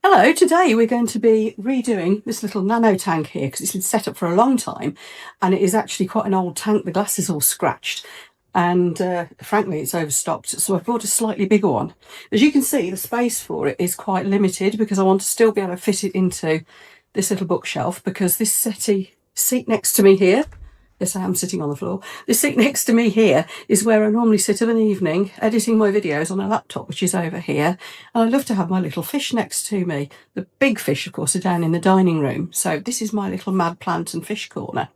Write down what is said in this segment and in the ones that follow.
Hello, today we're going to be redoing this little nano tank here because it's been set up for a long time and it is actually quite an old tank. The glass is all scratched and frankly it's overstocked, so I've bought a slightly bigger one. As you can see, the space for it is quite limited because I want to still be able to fit it into this little bookshelf, because this seat next to me here, yes, I am sitting on the floor. The seat next to me here is where I normally sit of an evening editing my videos on a laptop, which is over here. And I love to have my little fish next to me. The big fish, of course, are down in the dining room. So this is my little mad plant and fish corner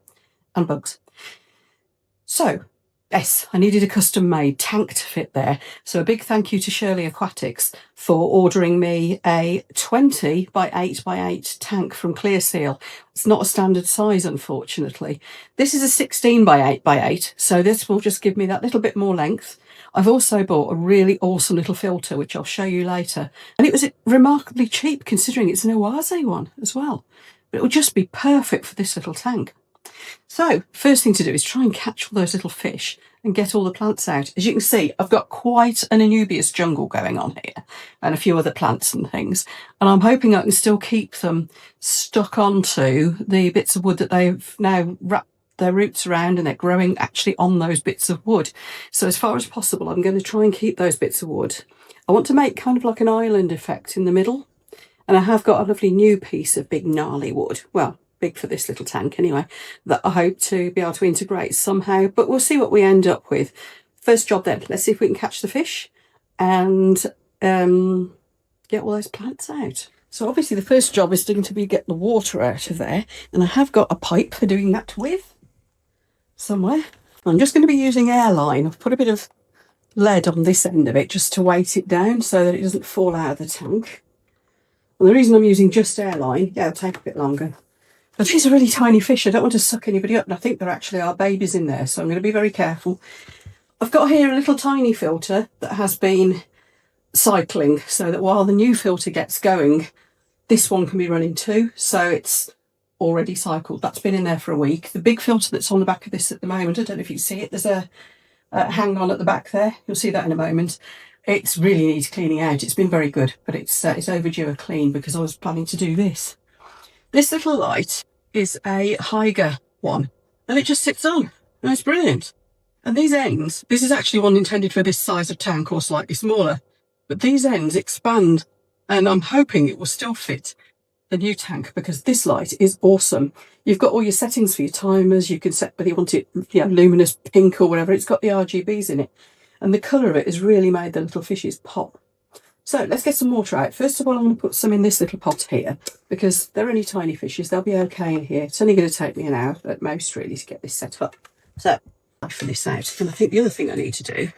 and bugs. So yes, I needed a custom-made tank to fit there. So a big thank you to Shirley Aquatics for ordering me a 20 by 8 by 8 tank from Clear Seal. It's not a standard size, unfortunately. This is a 16 by 8 by 8, so this will just give me that little bit more length. I've also bought a really awesome little filter, which I'll show you later. And it was remarkably cheap, considering it's an Oase one as well. But it will just be perfect for this little tank. So first thing to do is try and catch all those little fish and get all the plants out. As you can see, I've got quite an Anubias jungle going on here and a few other plants and things. And I'm hoping I can still keep them stuck onto the bits of wood that they've now wrapped their roots around, and they're growing actually on those bits of wood. So as far as possible, I'm going to try and keep those bits of wood. I want to make kind of like an island effect in the middle. And I have got a lovely new piece of big gnarly wood. Well, big for this little tank anyway, that I hope to be able to integrate somehow, but we'll see what we end up with. First job then, let's see if we can catch the fish and get all those plants out. So obviously the first job is going to be get the water out of there, and I have got a pipe for doing that with somewhere. I'm just going to be using airline. I've put a bit of lead on this end of it just to weight it down so that it doesn't fall out of the tank. And the reason I'm using just airline, yeah, it'll take a bit longer. But these are really tiny fish. I don't want to suck anybody up, and I think there actually are babies in there, so I'm going to be very careful. I've got here a little tiny filter that has been cycling, so that while the new filter gets going, this one can be running too, so it's already cycled. That's been in there for a week. The big filter that's on the back of this at the moment, I don't know if you can see it, there's a hang on at the back there. You'll see that in a moment. It really needs cleaning out. It's been very good, but it's overdue a clean because I was planning to do this. This little light is a Haiger one, and it just sits on. And it's brilliant. And these ends, this is actually one intended for this size of tank or slightly smaller, but these ends expand, and I'm hoping it will still fit the new tank because this light is awesome. You've got all your settings for your timers. You can set whether you want it, you know, luminous pink or whatever. It's got the RGBs in it, and the colour of it has really made the little fishes pop. So let's get some water out. First of all, I'm going to put some in this little pot here because they're only tiny fishes. They'll be okay in here. It's only going to take me an hour at most, really, to get this set up. So I'll fill this out. And I think the other thing I need to do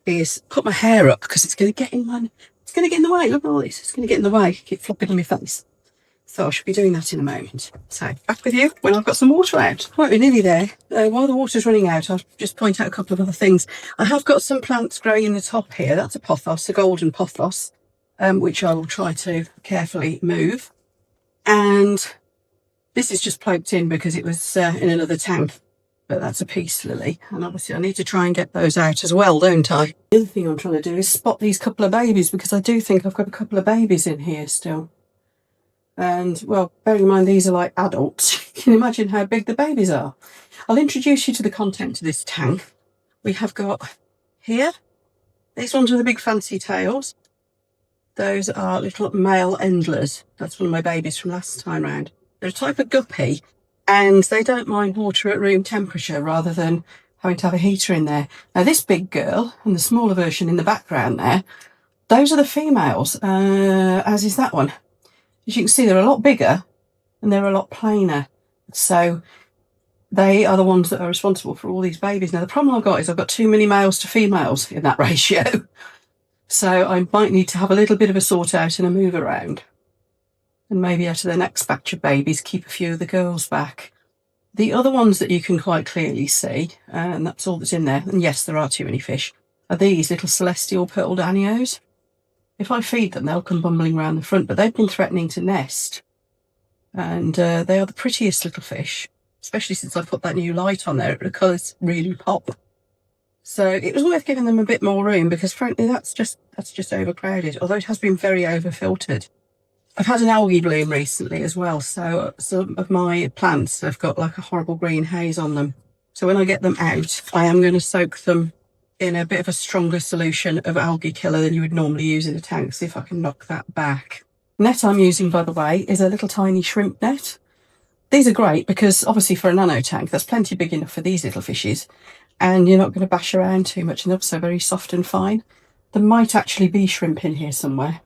is put my hair up because it's going to get in the way. Look at all this. It's going to get in the way. Keep flopping on my face. So I should be doing that in a moment. So back with you when I've got some water out. Right, we're nearly there. While the water's running out, I'll just point out a couple of other things. I have got some plants growing in the top here. That's a pothos, a golden pothos, which I will try to carefully move. And this is just poked in because it was in another tank. But that's a peace lily. And obviously I need to try and get those out as well, don't I? The other thing I'm trying to do is spot these couple of babies because I do think I've got a couple of babies in here still. And, well, bearing in mind these are like adults, you can imagine how big the babies are. I'll introduce you to the content of this tank. We have got here, these ones are the big fancy tails. Those are little male endlers. That's one of my babies from last time round. They're a type of guppy, and they don't mind water at room temperature rather than having to have a heater in there. Now this big girl and the smaller version in the background there, those are the females, as is that one. As you can see, they're a lot bigger and they're a lot plainer. So they are the ones that are responsible for all these babies. Now, the problem I've got is I've got too many males to females in that ratio. So I might need to have a little bit of a sort out and a move around. And maybe out of the next batch of babies, keep a few of the girls back. The other ones that you can quite clearly see, and that's all that's in there, and yes, there are too many fish, are these little celestial pearl danios. If I feed them, they'll come bumbling around the front, but they've been threatening to nest. And they are the prettiest little fish, especially since I put that new light on there. The colours really pop. So it was worth giving them a bit more room because, frankly, that's just overcrowded, although it has been very over-filtered. I've had an algae bloom recently as well, so some of my plants have got like a horrible green haze on them. So when I get them out, I am going to soak them in a bit of a stronger solution of algae killer than you would normally use in a tank, see if I can knock that back. The net I'm using, by the way, is a little tiny shrimp net. These are great because obviously for a nano tank, that's plenty big enough for these little fishes, and you're not going to bash around too much, and they're also very soft and fine. There might actually be shrimp in here somewhere.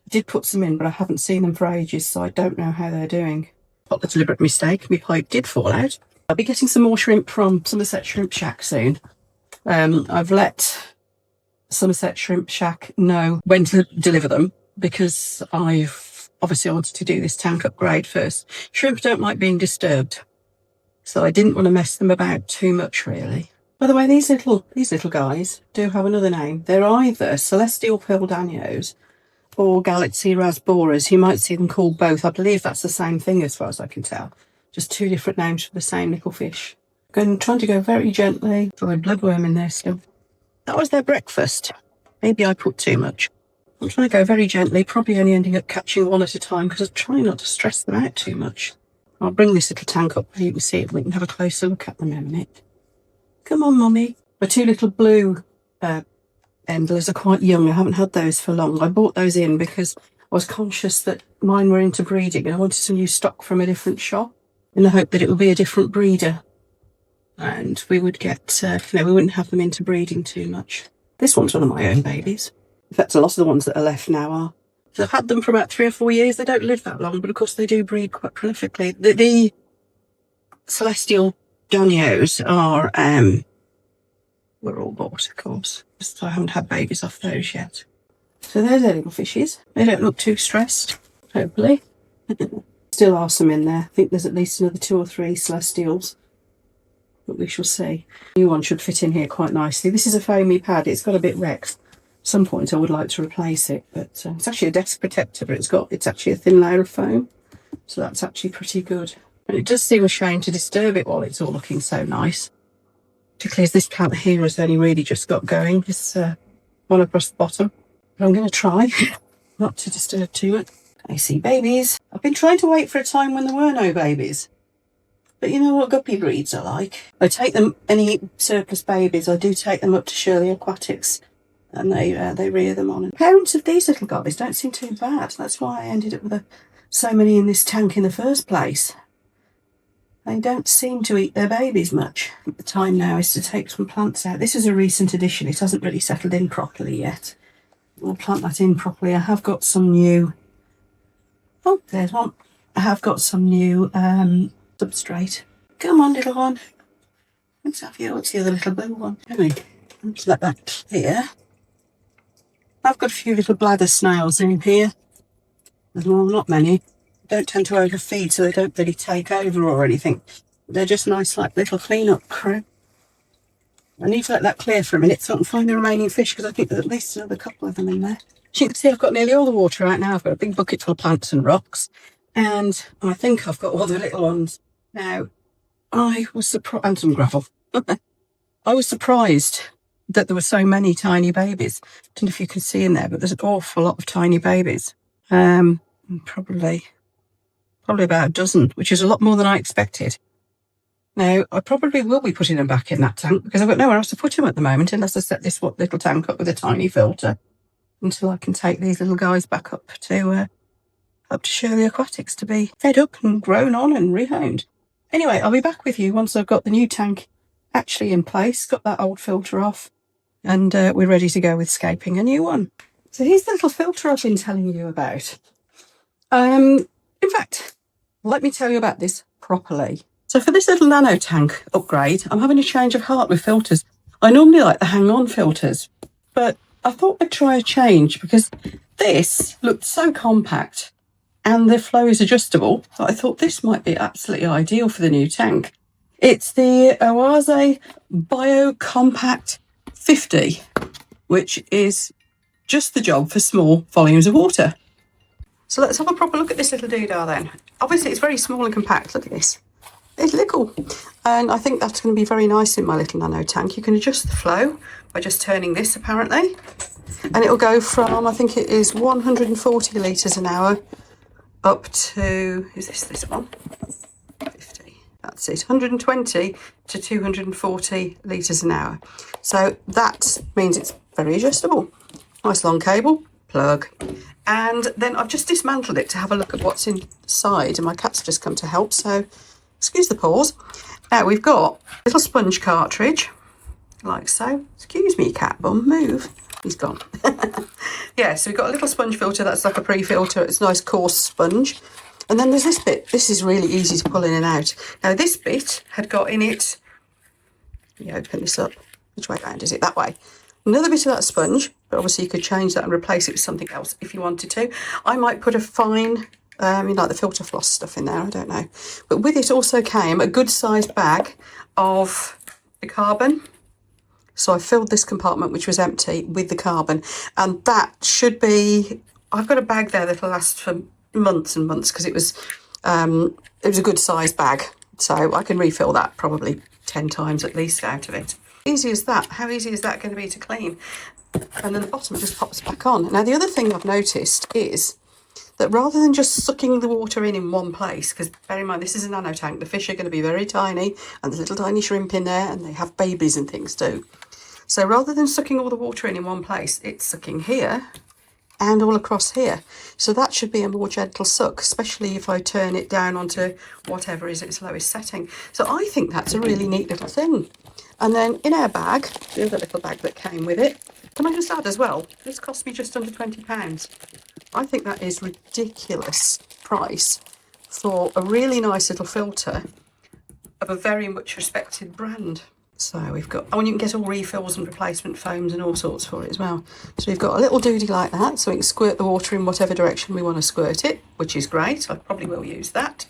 I did put some in, but I haven't seen them for ages, so I don't know how they're doing. Not a deliberate mistake, my pipe did fall out. I'll be getting some more shrimp from Somerset Shrimp Shack soon. I've let Somerset Shrimp Shack know when to deliver them because I've obviously wanted to do this tank upgrade first. Shrimp don't like being disturbed, so I didn't want to mess them about too much, really. By the way, these little guys do have another name. They're either Celestial Pearl Danios or Galaxy Rasboras. You might see them called both. I believe that's the same thing as far as I can tell. Just two different names for the same little fish. Trying to go very gently. Oh, a bloodworm in there still. That was their breakfast. Maybe I put too much. I'm trying to go very gently, probably only ending up catching one at a time because I'm trying not to stress them out too much. I'll bring this little tank up so you can see it. We can have a closer look at them in a minute. Come on, Mummy. My two little blue Endlers are quite young. I haven't had those for long. I bought those in because I was conscious that mine were into breeding and I wanted some new stock from a different shop in the hope that it would be a different breeder. And we would get, we wouldn't have them into breeding too much. This one's one of my own babies. In fact, a lot of the ones that are left now are. So I've had them for about 3 or 4 years. They don't live that long, but of course they do breed quite prolifically. The Celestial Danios are, were all bought, of course. So I haven't had babies off those yet. So there's their little fishes. They don't look too stressed, hopefully. Still are some in there. I think there's at least another 2 or 3 Celestials. But we shall see. The new one should fit in here quite nicely. This is a foamy pad. It's got a bit wrecked. At some point I would like to replace it, but it's actually a desk protector, but it's actually a thin layer of foam. So that's actually pretty good. And it does seem a shame to disturb it while it's all looking so nice. Particularly as this plant here has only really just got going. This one across the bottom. But I'm going to try not to disturb too much. I see babies. I've been trying to wait for a time when there were no babies. But you know what guppy breeds are like. I take them, any surplus babies, I do take them up to Shirley Aquatics and they rear them on. And parents of these little guppies don't seem too bad. That's why I ended up with so many in this tank in the first place. They don't seem to eat their babies much. The time now is to take some plants out. This is a recent addition. It hasn't really settled in properly yet. I'll plant that in properly. I have got some new... Oh, there's one. I have got some new... substrate. Come on, little one. Let's have you. What's the other little blue one? Just let that clear. I've got a few little bladder snails in here. Well, not many. Don't tend to overfeed, so they don't really take over or anything. They're just nice, like little clean-up crew. I need to let that clear for a minute so I can find the remaining fish because I think there's at least another couple of them in there. As you can see, I've got nearly all the water out now. I've got a big bucket full of plants and rocks, and I think I've got all the little ones. Now, I was surprised, and some gravel. I was surprised that there were so many tiny babies. I don't know if you can see in there, but there's an awful lot of tiny babies. Probably about a dozen, which is a lot more than I expected. Now, I probably will be putting them back in that tank because I've got nowhere else to put them at the moment unless I set this little tank up with a tiny filter until I can take these little guys back up to Shirley Aquatics to be fed up and grown on and rehomed. Anyway, I'll be back with you once I've got the new tank actually in place, got that old filter off, and we're ready to go with scaping a new one. So here's the little filter I've been telling you about. In fact, let me tell you about this properly. So for this little nano tank upgrade, I'm having a change of heart with filters. I normally like the hang-on filters, but I thought I'd try a change because this looked so compact and the flow is adjustable that I thought this might be absolutely ideal for the new tank. It's the Oase Bio Compact 50, which is just the job for small volumes of water. So let's have a proper look at this little doodah then. Obviously it's very small and compact, look at this. It's little, and I think that's going to be very nice in my little nano tank. You can adjust the flow by just turning this apparently. And it'll go from, I think it is 140 litres an hour up to, is this one? 50. That's it, 120 to 240 litres an hour. So that means it's very adjustable. Nice long cable, plug. And then I've just dismantled it to have a look at what's inside, and my cat's just come to help, so excuse the pause. Now we've got a little sponge cartridge, like so. Excuse me, cat bum, move. He's gone. Yeah, so we've got a little sponge filter that's like a pre-filter. It's a nice coarse sponge. And then there's this bit. This is really easy to pull in and out. Now this bit had got in it, let me open this up. Which way round is it? That way. Another bit of that sponge, but obviously you could change that and replace it with something else if you wanted to. I might put a fine, like the filter floss stuff in there, I don't know. But with it also came a good sized bag of the carbon. So I filled this compartment, which was empty, with the carbon. And that should be, I've got a bag there that'll last for months and months, because it was a good sized bag. So I can refill that probably 10 times at least out of it. Easy as that. How easy is that going to be to clean? And then the bottom just pops back on. Now the other thing I've noticed is that rather than just sucking the water in one place, because bear in mind this is a nano tank, the fish are going to be very tiny, and there's little tiny shrimp in there, and they have babies and things too. So rather than sucking all the water in one place, it's sucking here and all across here. So that should be a more gentle suck, especially if I turn it down onto whatever is its lowest setting. So I think that's a really neat little thing. And then in our bag, the other little bag that came with it, can I just add as well, this cost me just under £20. I think that is ridiculous price for a really nice little filter of a very much respected brand. So we've got, oh, and you can get all refills and replacement foams and all sorts for it as well. So we've got a little doody like that, so we can squirt the water in whatever direction we want to squirt it, which is great. I probably will use that.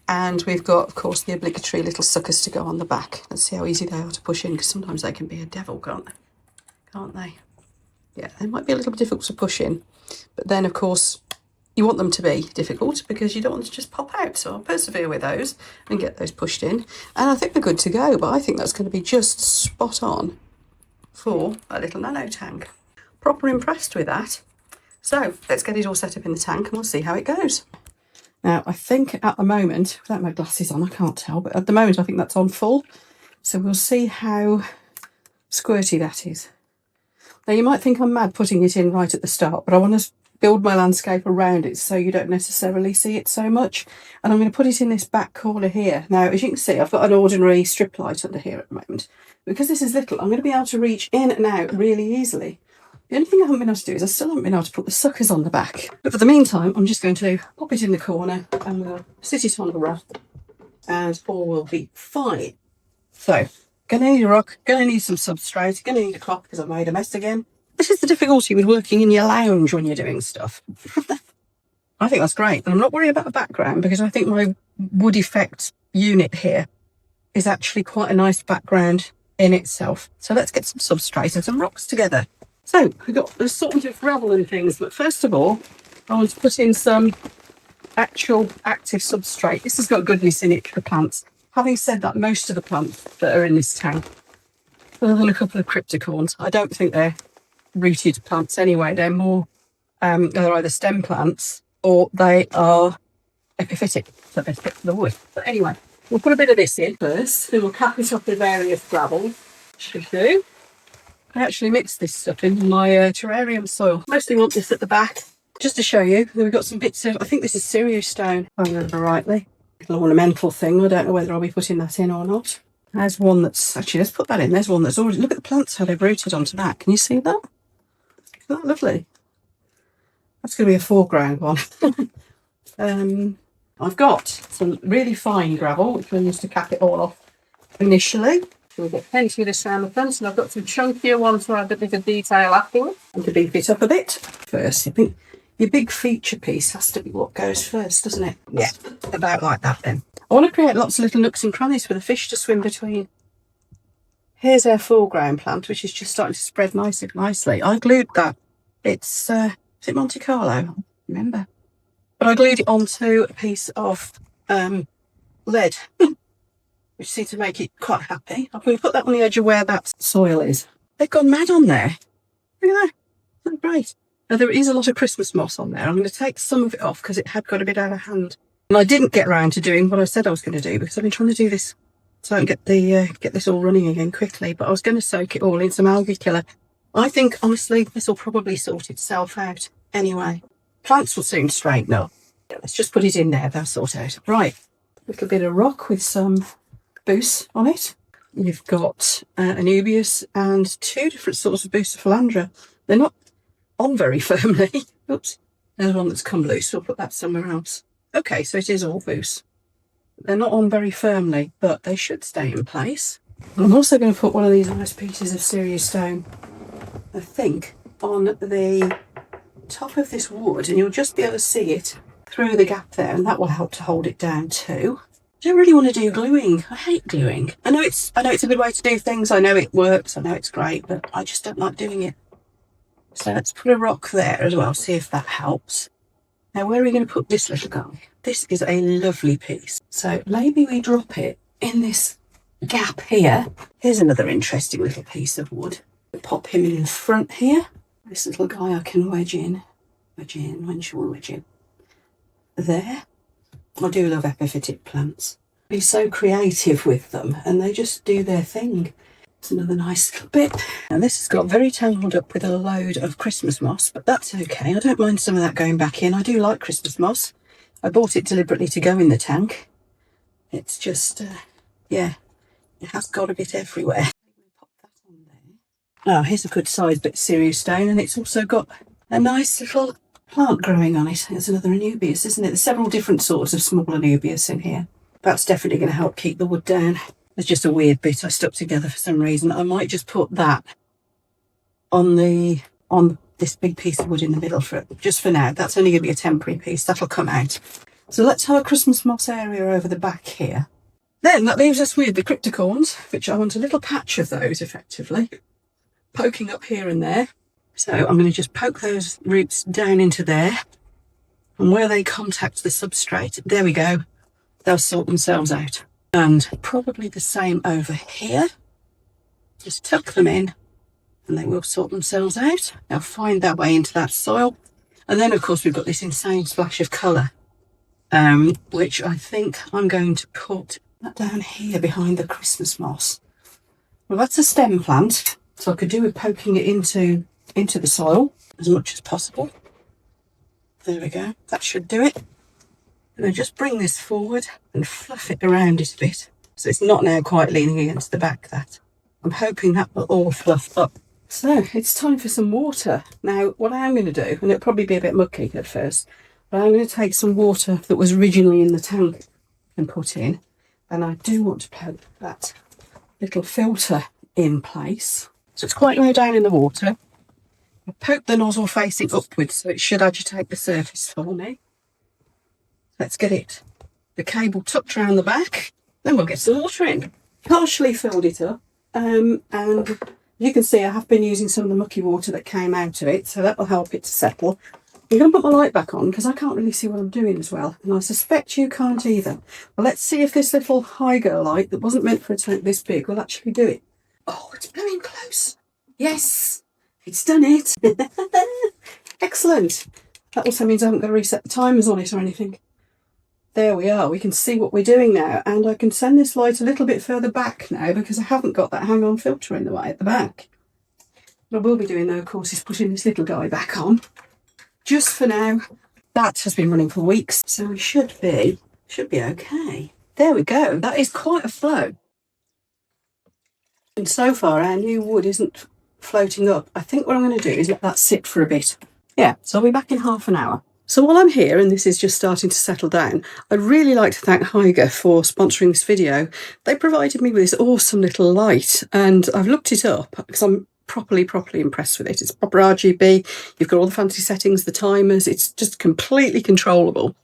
And we've got, of course, the obligatory little suckers to go on the back. Let's see how easy they are to push in, because sometimes they can be a devil, can't they? Can't they? Yeah, they might be a little bit difficult to push in. But then, of course, you want them to be difficult because you don't want to just pop out. So I'll persevere with those and get those pushed in. And I think we're good to go, but I think that's going to be just spot on for a little nano tank. Proper impressed with that. So let's get it all set up in the tank and we'll see how it goes. Now, I think at the moment, without my glasses on, I can't tell, but at the moment I think that's on full. So we'll see how squirty that is. Now, you might think I'm mad putting it in right at the start, but I want to build my landscape around it so you don't necessarily see it so much. And I'm going to put it in this back corner here. Now, as you can see, I've got an ordinary strip light under here at the moment. Because this is little, I'm going to be able to reach in and out really easily. The only thing I haven't been able to do is I still haven't been able to put the suckers on the back. But for the meantime, I'm just going to pop it in the corner and we'll sit it on the rack and all will be fine. So, going to need a rock, going to need some substrate, going to need a cloth because I've made a mess again. This is the difficulty with working in your lounge when you're doing stuff. I think that's great. And I'm not worried about the background because I think my wood effect unit here is actually quite a nice background in itself. So let's get some substrate and some rocks together. So we've got the sort of gravel and things, but first of all, I want to put in some actual active substrate. This has got goodness in it for plants. Having said that, most of the plants that are in this tank, other than a couple of cryptocorns, I don't think they're rooted plants anyway. They're more, they're either stem plants or they are epiphytic, so they're fit for the wood. But anyway, we'll put a bit of this in first, then we'll cap it up with various gravel. Should do. I actually mixed this stuff in my terrarium soil. Mostly want this at the back, just to show you. Then we've got some bits of, I think this is Syrio stone, if I remember rightly. An ornamental thing. I don't know whether I'll be putting that in or not. There's one that's, actually, let's put that in. There's one that's already, look at the plants, how they've rooted onto that. Can you see that? Isn't that lovely? That's going to be a foreground one. I've got some really fine gravel, which we'll use to cap it all off initially. So we'll get plenty of this around the fence, and I've got some chunkier ones for a bit of detail afterwards and to beef it up a bit. First, I think your big feature piece has to be what goes first, doesn't it? Yeah, about like that then. I want to create lots of little nooks and crannies for the fish to swim between. Here's our foreground plant, which is just starting to spread nicely. I glued that. It's, is it Monte Carlo? I don't remember. But I glued it onto a piece of lead, which seemed to make it quite happy. I'm going to put that on the edge of where that soil is. They've gone mad on there. Look at that. That's great. Now, there is a lot of Christmas moss on there. I'm going to take some of it off because it had got a bit out of hand. And I didn't get around to doing what I said I was going to do because I've been trying to do this so I can get this all running again quickly. But I was going to soak it all in some algae killer. I think, honestly, this will probably sort itself out anyway. Plants will soon straighten up. Let's just put it in there. They'll sort out. Right. A little bit of rock with some boost on it. You've got Anubias and two different sorts of Bucephalandra. They're not on very firmly. Oops. There's one that's come loose. We'll put that somewhere else. Okay, so it is all Buce. They're not on very firmly, but they should stay in place. I'm also going to put one of these nice pieces of Sirius stone, I think, on the top of this wood, and you'll just be able to see it through the gap there, and that will help to hold it down too. I don't really want to do gluing. I hate gluing. I know it's a good way to do things. I know it works. I know it's great, but I just don't like doing it. So let's put a rock there as well, see if that helps. Now, where are we going to put this little guy? This is a lovely piece. So maybe we drop it in this gap here. Here's another interesting little piece of wood. Pop him in the front here. This little guy I can wedge in. When shall we wedge in? There. I do love epiphytic plants. Be so creative with them and they just do their thing. It's another nice little bit. Now this has got very tangled up with a load of Christmas moss, but that's okay. I don't mind some of that going back in. I do like Christmas moss. I bought it deliberately to go in the tank. It's just, yeah, it has got a bit everywhere. Pop that on there. Oh, here's a good sized bit of Sirius stone, and it's also got a nice little plant growing on it. It's another Anubias, isn't it? There's several different sorts of small Anubias in here. That's definitely going to help keep the wood down. There's just a weird bit I stuck together for some reason. I might just put that on this big piece of wood in the middle just for now. That's only going to be a temporary piece. That'll come out. So let's have a Christmas moss area over the back here. Then that leaves us with the cryptocorns, which I want a little patch of those effectively, poking up here and there. So I'm going to just poke those roots down into there. And where they contact the substrate, there we go. They'll sort themselves out. And probably the same over here. Just tuck them in and they will sort themselves out. They'll find their way into that soil. And then, of course, we've got this insane splash of colour, which I think I'm going to put that down here behind the Christmas moss. Well, that's a stem plant, so I could do with poking it into the soil as much as possible. There we go. That should do it. And I just bring this forward and fluff it around it a bit. So it's not now quite leaning against the back, that. I'm hoping that will all fluff up. So it's time for some water. Now, what I am going to do, and it'll probably be a bit mucky at first, but I'm going to take some water that was originally in the tank and put in. And I do want to put that little filter in place. So it's quite low down in the water. I poke the nozzle facing upwards so it should agitate the surface for me. Let's get it, the cable tucked around the back, then we'll get some water in. Partially filled it up, and you can see I have been using some of the mucky water that came out of it, so that will help it to settle. I'm going to put my light back on because I can't really see what I'm doing as well, and I suspect you can't either. Well, let's see if this little Hygge light that wasn't meant for a tank this big will actually do it. Oh, it's blowing close. Yes, it's done it. Excellent. That also means I haven't got to reset the timers on it or anything. There we are, we can see what we're doing now, and I can send this light a little bit further back now because I haven't got that hang-on filter in the way at the back. What I will be doing though, of course, is putting this little guy back on. Just for now. That has been running for weeks, so we should be okay. There we go, that is quite a flow. And so far our new wood isn't floating up. I think what I'm going to do is let that sit for a bit. Yeah, so I'll be back in half an hour. So while I'm here and this is just starting to settle down, I'd really like to thank Hygge for sponsoring this video. They provided me with this awesome little light and I've looked it up because I'm properly impressed with it. It's proper RGB, you've got all the fancy settings, the timers, it's just completely controllable.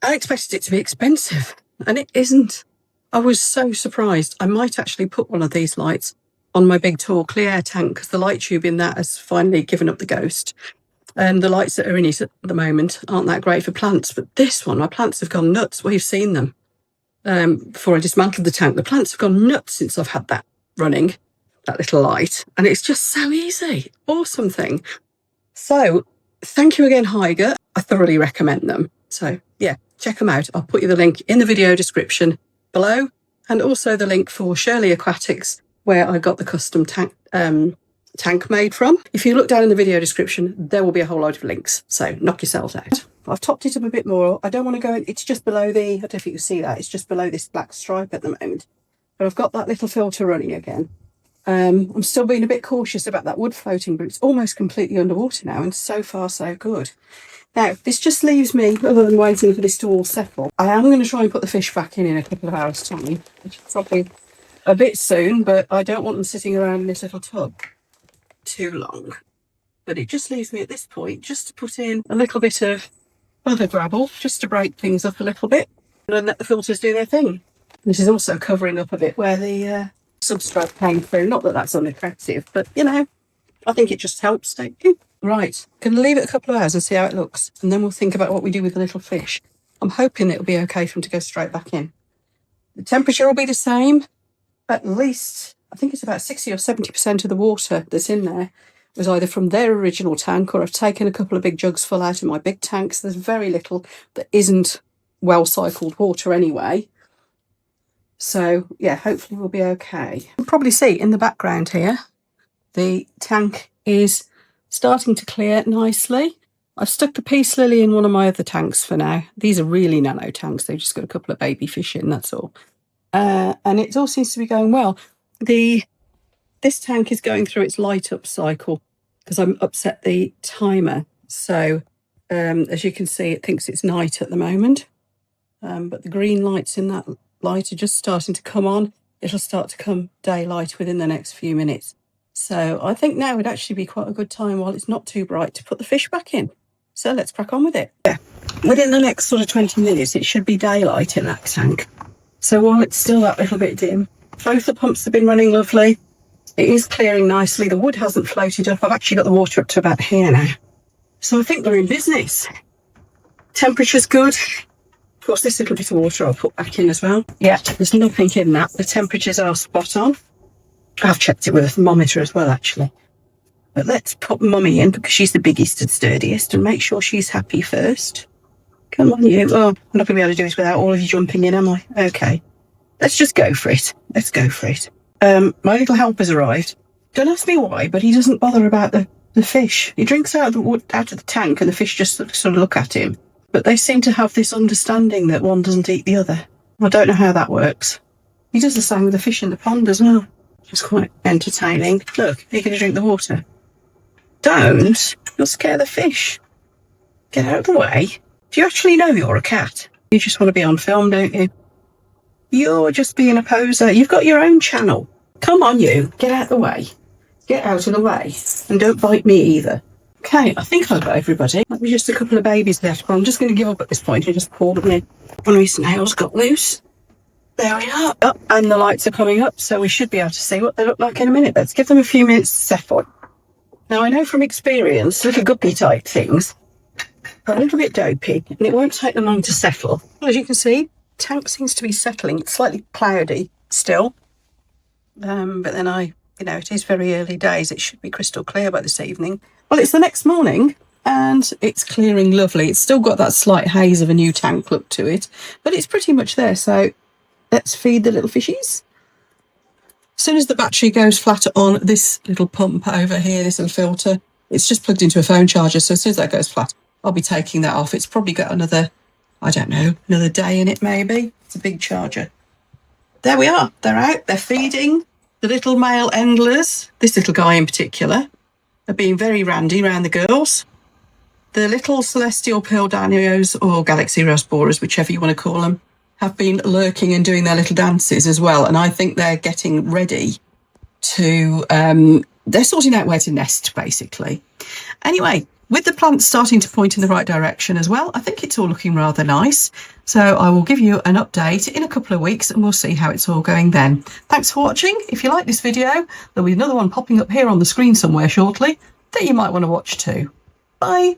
I expected it to be expensive and it isn't. I was so surprised. I might actually put one of these lights on my big tall clear tank because the light tube in that has finally given up the ghost. And the lights that are in it at the moment aren't that great for plants. But this one, my plants have gone nuts. Well, you've seen them before I dismantled the tank. The plants have gone nuts since I've had that running. that little light, and it's just so easy. Awesome thing. So thank you again, Haiger. I thoroughly recommend them. So yeah, check them out. I'll put you the link in the video description below, and also the link for Shirley Aquatics, where I got the custom tank made from. If you look down in the video description, there will be a whole load of links. So knock yourselves out. I've topped it up a bit more. I don't want to go, it's just below I don't know if you can see that, it's just below this black stripe at the moment. But I've got that little filter running again. I'm still being a bit cautious about that wood floating, but it's almost completely underwater now, and so far so good. Now, this just leaves me, other than waiting for this to all settle, I am going to try and put the fish back in a couple of hours' time, which is probably a bit soon, but I don't want them sitting around in this little tub too long. But it just leaves me at this point just to put in a little bit of other gravel, just to break things up a little bit, and then let the filters do their thing. This is also covering up a bit where the substrate came through. Not that that's unattractive, but you know, I think it just helps, don't you? Right, going to leave it a couple of hours and see how it looks, and then we'll think about what we do with the little fish. I'm hoping it'll be okay for them to go straight back in. The temperature will be the same. At least, I think it's about 60 or 70% of the water that's in there was either from their original tank, or I've taken a couple of big jugs full out of my big tanks. There's very little that isn't well cycled water anyway. So yeah, hopefully we'll be okay. You can probably see in the background here, the tank is starting to clear nicely. I've stuck the peace lily in one of my other tanks for now. These are really nano tanks. They've just got a couple of baby fish in, that's all. And it all seems to be going well. This tank is going through its light up cycle because I'm upset the timer. So as you can see, it thinks it's night at the moment. But the green lights in that light are just starting to come on. It'll start to come daylight within the next few minutes. So I think now would actually be quite a good time, while it's not too bright, to put the fish back in. So let's crack on with it. Yeah. Within the next sort of 20 minutes, it should be daylight in that tank. So while it's still that little bit dim, both the pumps have been running lovely. It is clearing nicely. The wood hasn't floated up. I've actually got the water up to about here now. So I think we're in business. Temperature's good. Of course, this little bit of water I'll put back in as well. Yeah, there's nothing in that. The temperatures are spot on. I've checked it with a thermometer as well, actually. But let's put Mummy in, because she's the biggest and sturdiest, and make sure she's happy first. Come on, you. Oh, I'm not going to be able to do this without all of you jumping in, am I? Okay. Let's just go for it. Let's go for it. My little helper's arrived. Don't ask me why, but he doesn't bother about the fish. He drinks out of the tank, and the fish just sort of look at him. But they seem to have this understanding that one doesn't eat the other. I don't know how that works. He does the same with the fish in the pond as well. It's quite entertaining. Look, you're going to drink the water. Don't. You'll scare the fish. Get out of the way. Do you actually know you're a cat? You just want to be on film, don't you? You're just being a poser. You've got your own channel. Come on, you. Get out of the way. Get out of the way. And don't bite me either. Okay, I think I've got everybody. Maybe just a couple of babies left, but I'm just going to give up at this point and just pull them in. One of his nails got loose. There we are. Oh, and the lights are coming up, so we should be able to see what they look like in a minute. Let's give them a few minutes to settle. Now, I know from experience, little guppy type things are a little bit dopey, and it won't take them long to settle. As you can see, tank seems to be settling. It's slightly cloudy still, but then it is very early days. It should be crystal clear by this evening. Well, it's the next morning, and it's clearing lovely. It's still got that slight haze of a new tank look to it, but it's pretty much there. So let's feed the little fishies. As soon as the battery goes flat on this little pump over here, this little filter, it's just plugged into a phone charger. So as soon as that goes flat, I'll be taking that off. It's probably got another, I don't know, another day in it maybe. It's a big charger. There we are. They're out. They're feeding. The little male endlers, this little guy in particular, are being very randy around the girls. The little celestial pearl danios, or galaxy rasboras, whichever you want to call them, have been lurking and doing their little dances as well. And I think they're getting ready to, they're sorting out where to nest, basically. Anyway, with the plants starting to point in the right direction as well, I think it's all looking rather nice. So I will give you an update in a couple of weeks, and we'll see how it's all going then. Thanks for watching. If you like this video, there'll be another one popping up here on the screen somewhere shortly that you might want to watch too. Bye.